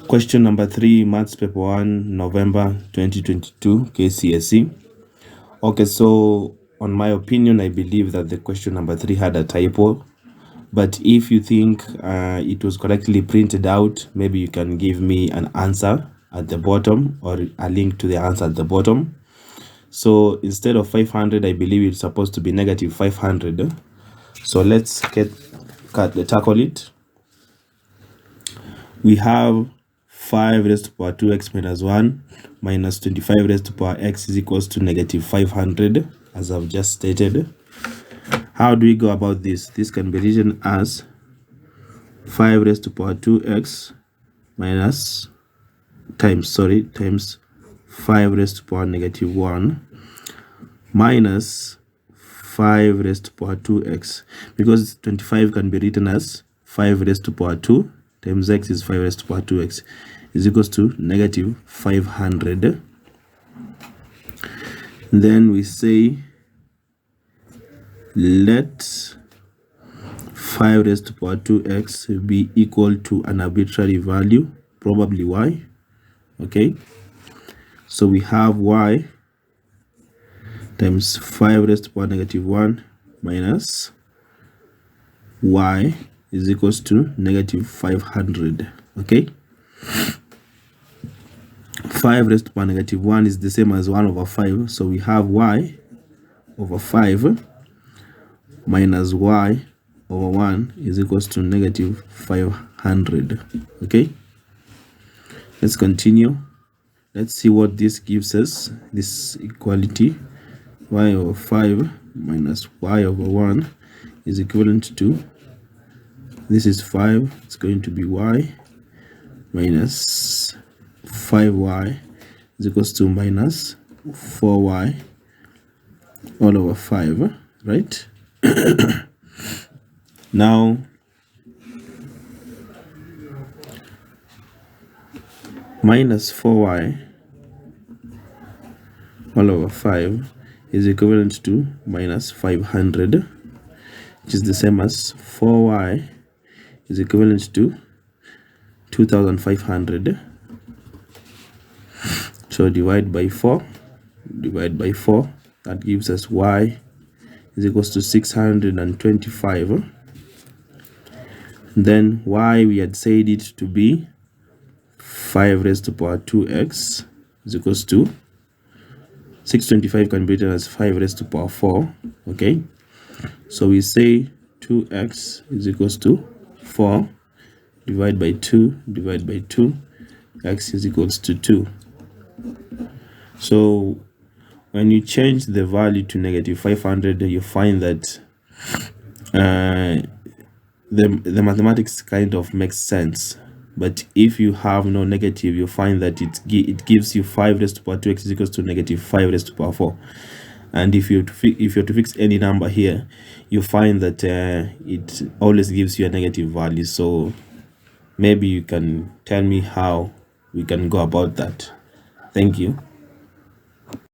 Question number 3, Maths Paper 1, November 2022, KCSE. Okay, so on my opinion, I believe that the question number 3 had a typo. But if you think it was correctly printed out, maybe you can give me an answer at the bottom or a link to the answer at the bottom. So instead of 500, I believe it's supposed to be negative 500. So let's tackle it. We have 5 raised to power 2x minus 1 minus 25 raised to power x is equals to negative 500, as I've just stated. How do we go about this? This can be written as 5 raised to power 2x minus times 5 raised to power negative 1 minus 5 raised to power 2x, because 25 can be written as 5 raised to power 2 times x is 5 raised to power 2x is equals to negative 500. Then we say let 5 raised to power 2x be equal to an arbitrary value, probably y. Okay, so we have y times 5 raised to power negative 1 minus y is equals to negative 500. Okay, 5 raised to power negative 1 is the same as 1 over 5, so we have y over 5 minus y over 1 is equals to negative 500. Okay, let's continue. Let's see what this gives us. This equality, y over 5 minus y over 1 is equivalent to, this is 5, it's going to be y minus 5y is equals to minus 4y all over 5, right? Now minus 4y all over 5 is equivalent to minus 500, which is the same as 4y is equivalent to 2500. So divide by 4, that gives us y is equals to 625. Then y, we had said it to be 5 raised to power 2x is equals to 625 can be written as 5 raised to power 4. Okay, so we say 2x is equals to 4, divide by 2, x is equals to 2. So when you change the value to negative 500, you find that the mathematics kind of makes sense. But if you have no negative, you find that it gives you 5 raised to power 2x is equals to negative 5 raised to power 4. And if you're to fix any number here, you find that it always gives you a negative value. So maybe you can tell me how we can go about that. Thank you.